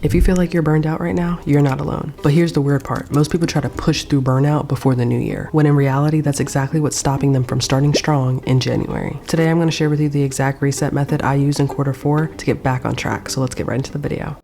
If you feel like you're burned out right now, you're not alone. But here's the weird part. Most people try to push through burnout before the new year, when in reality, that's exactly what's stopping them from starting strong in January. Today, I'm going to share with you the exact reset method I use in Q4 to get back on track. So let's get right into the video.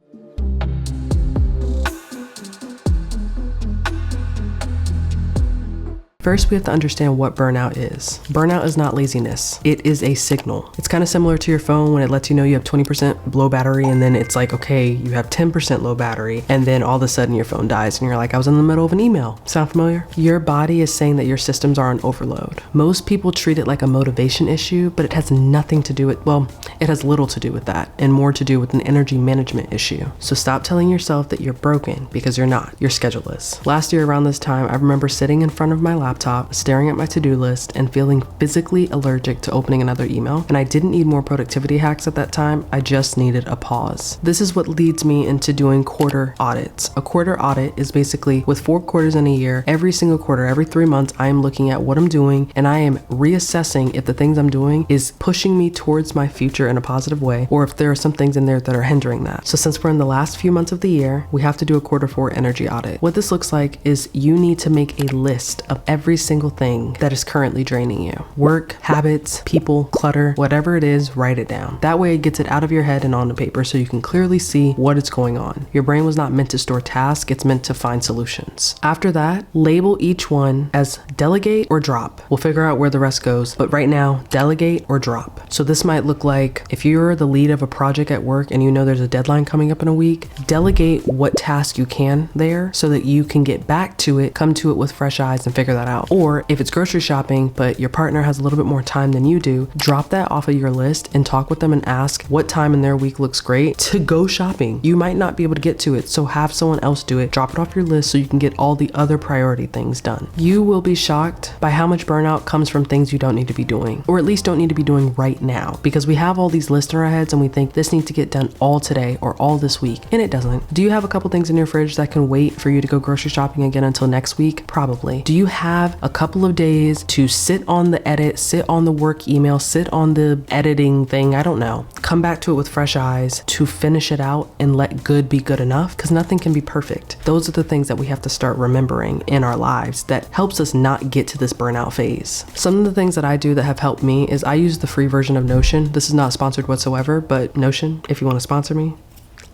First, we have to understand what burnout is. Burnout is not laziness. It is a signal. It's kind of similar to your phone when it lets you know you have 20% low battery and then it's like, okay, you have 10% low battery, and then all of a sudden your phone dies and you're like, I was in the middle of an email. Sound familiar? Your body is saying that your systems are on overload. Most people treat it like a motivation issue, but it has nothing to do with, well, it has little to do with that and more to do with an energy management issue. So stop telling yourself that you're broken, because you're not. Your schedule is. Last year around this time, I remember sitting in front of my laptop, staring at my to-do list and feeling physically allergic to opening another email. And I didn't need more productivity hacks at that time. I just needed a pause. This is what leads me into doing quarter audits. A quarter audit is basically with 4 quarters in a year, every single quarter, every 3 months, I am looking at what I'm doing and I am reassessing if the things I'm doing is pushing me towards my future in a positive way, or if there are some things in there that are hindering that. So since we're in the last few months of the year, we have to do a Q4 energy audit. What this looks like is you need to make a list of every single thing that is currently draining you. Work, habits, people, clutter, whatever it is, write it down. That way it gets it out of your head and on the paper so you can clearly see what is going on. Your brain was not meant to store tasks, it's meant to find solutions. After that, label each one as delegate or drop. We'll figure out where the rest goes, but right now, delegate or drop. So this might look like, if you're the lead of a project at work and you know there's a deadline coming up in a week, delegate what task you can there so that you can get back to it, come to it with fresh eyes and figure that out. Or if it's grocery shopping, but your partner has a little bit more time than you do, drop that off of your list and talk with them and ask what time in their week looks great to go shopping. You might not be able to get to it, so have someone else do it. Drop it off your list so you can get all the other priority things done. You will be shocked by how much burnout comes from things you don't need to be doing, or at least don't need to be doing right now, because we have all these lists in our heads and we think this needs to get done all today or all this week, and it doesn't. Do you have a couple things in your fridge that can wait for you to go grocery shopping again until next week? Probably. Do you have a couple of days to sit on the edit, sit on the work email, sit on the editing thing? I don't know. Come back to it with fresh eyes to finish it out and let good be good enough, because nothing can be perfect. Those are the things that we have to start remembering in our lives that helps us not get to this burnout phase. Some of the things that I do that have helped me is I use the free version of Notion. This is not sponsored whatsoever, but Notion, if you want to sponsor me,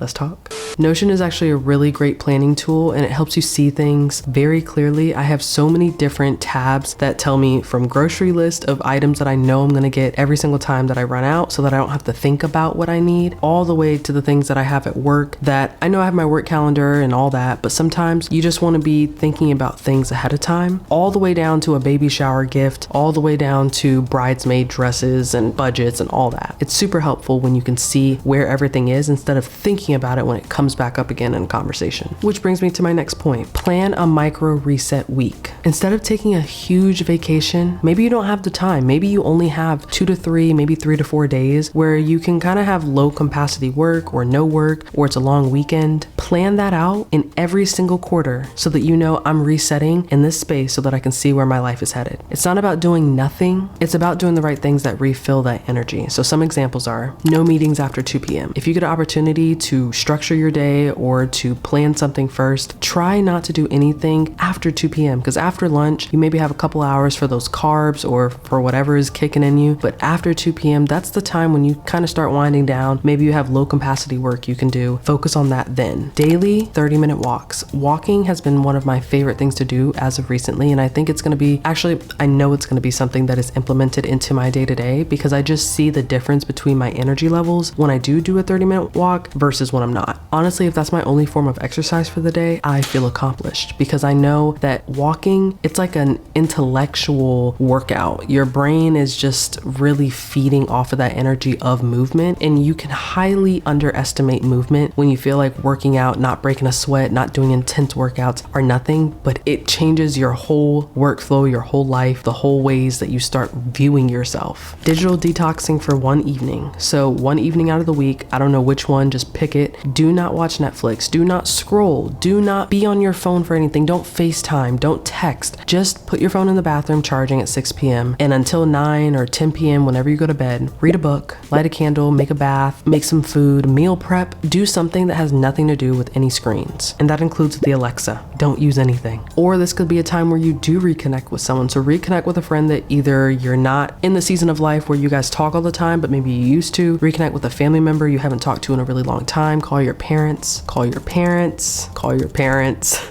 let's talk. Notion is actually a really great planning tool and it helps you see things very clearly. I have so many different tabs that tell me from grocery list of items that I know I'm going to get every single time that I run out so that I don't have to think about what I need, all the way to the things that I have at work that I know I have my work calendar and all that, but sometimes you just want to be thinking about things ahead of time, all the way down to a baby shower gift, all the way down to bridesmaid dresses and budgets and all that. It's super helpful when you can see where everything is instead of thinking about it when it comes back up again in conversation. Which brings me to my next point. Plan a micro reset week. Instead of taking a huge vacation, maybe you don't have the time. Maybe you only have 2 to 3, maybe 3 to 4 days where you can kind of have low capacity work or no work, or it's a long weekend. Plan that out in every single quarter so that you know I'm resetting in this space so that I can see where my life is headed. It's not about doing nothing. It's about doing the right things that refill that energy. So some examples are no meetings after 2 p.m. If you get an opportunity to structure your day or to plan something first, try not to do anything after 2 p.m. because after lunch, you maybe have a couple hours for those carbs or for whatever is kicking in you. But after 2 p.m., that's the time when you kind of start winding down. Maybe you have low capacity work you can do. Focus on that then. Daily 30-minute walks. Walking has been one of my favorite things to do as of recently. And I think it's going to be, actually, I know it's going to be something that is implemented into my day-to-day because I just see the difference between my energy levels when I do a 30-minute walk versus when I'm not. Honestly, if that's my only form of exercise for the day, I feel accomplished because I know that walking, it's like an intellectual workout. Your brain is just really feeding off of that energy of movement, and you can highly underestimate movement when you feel like working out, not breaking a sweat, not doing intense workouts are nothing, but it changes your whole workflow, your whole life, the whole ways that you start viewing yourself. Digital detoxing for one evening. So one evening out of the week, I don't know which one, just pick ticket. Do not watch Netflix. Do not scroll. Do not be on your phone for anything. Don't FaceTime. Don't text. Just put your phone in the bathroom charging at 6 p.m. and until 9 or 10 p.m. whenever you go to bed, read a book, light a candle, make a bath, make some food, meal prep, do something that has nothing to do with any screens. And that includes the Alexa. Don't use anything. Or this could be a time where you do reconnect with someone. So reconnect with a friend that either you're not in the season of life where you guys talk all the time, but maybe you used to. Reconnect with a family member you haven't talked to in a really long time. Call your parents, call your parents, call your parents.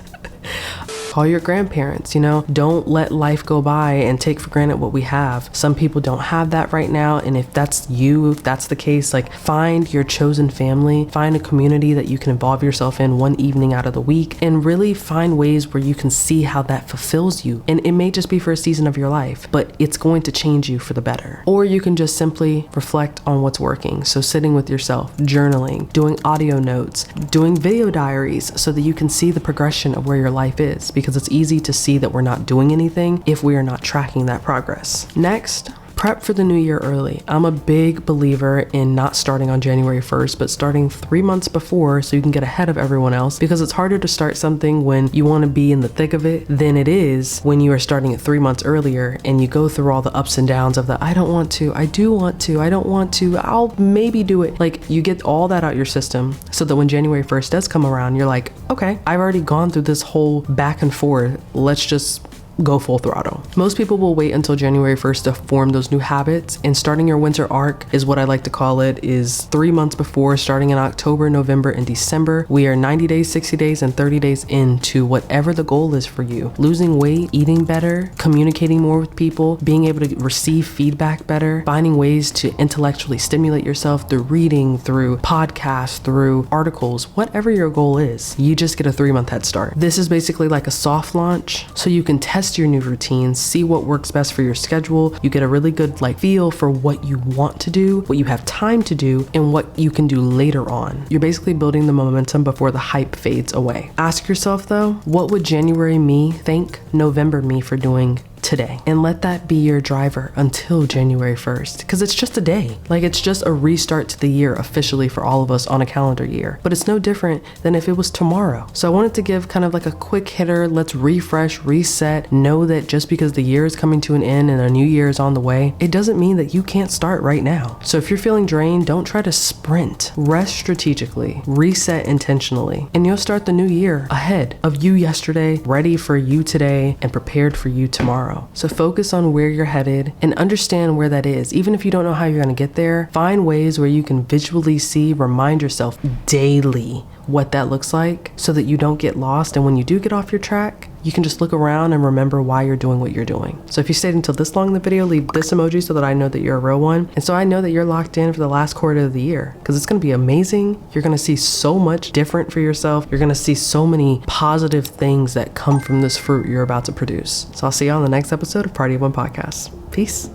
Call your grandparents, Don't let life go by and take for granted what we have. Some people don't have that right now. And if that's you, if that's the case, find your chosen family, find a community that you can involve yourself in one evening out of the week, and really find ways where you can see how that fulfills you. And it may just be for a season of your life, but it's going to change you for the better. Or you can just simply reflect on what's working. So sitting with yourself, journaling, doing audio notes, doing video diaries so that you can see the progression of where your life is. Because it's easy to see that we're not doing anything if we are not tracking that progress. Next, prep for the new year early. I'm a big believer in not starting on January 1st, but starting 3 months before so you can get ahead of everyone else, because it's harder to start something when you want to be in the thick of it than it is when you are starting it 3 months earlier and you go through all the ups and downs of the I don't want to, I do want to, I don't want to, I'll maybe do it. You get all that out your system so that when January 1st does come around, you're like, okay, I've already gone through this whole back and forth. Let's just go full throttle. Most people will wait until January 1st to form those new habits, and starting your winter arc is what I like to call it, is 3 months before, starting in October, November, and December. We are 90 days, 60 days, and 30 days into whatever the goal is for you. Losing weight, eating better, communicating more with people, being able to receive feedback better, finding ways to intellectually stimulate yourself through reading, through podcasts, through articles, whatever your goal is, you just get a 3-month head start. This is basically like a soft launch, so you can test your new routines, see what works best for your schedule. You get a really good feel for what you want to do, what you have time to do, and what you can do later on. You're basically building the momentum before the hype fades away. Ask yourself though, what would January me thank November me for doing today? And let that be your driver until January 1st, because it's just a day. It's just a restart to the year officially for all of us on a calendar year, but it's no different than if it was tomorrow. So I wanted to give kind of a quick hitter. Let's refresh, reset. Know that just because the year is coming to an end and a new year is on the way, it doesn't mean that you can't start right now. So if you're feeling drained, don't try to sprint. Rest strategically, reset intentionally, and you'll start the new year ahead of you yesterday, ready for you today, and prepared for you tomorrow. So focus on where you're headed and understand where that is. Even if you don't know how you're going to get there, find ways where you can visually see, remind yourself daily what that looks like so that you don't get lost. And when you do get off your track, you can just look around and remember why you're doing what you're doing. So if you stayed until this long in the video, leave this emoji so that I know that you're a real one. And so I know that you're locked in for the last quarter of the year, because it's going to be amazing. You're going to see so much different for yourself. You're going to see so many positive things that come from this fruit you're about to produce. So I'll see you on the next episode of Party of One Podcast. Peace.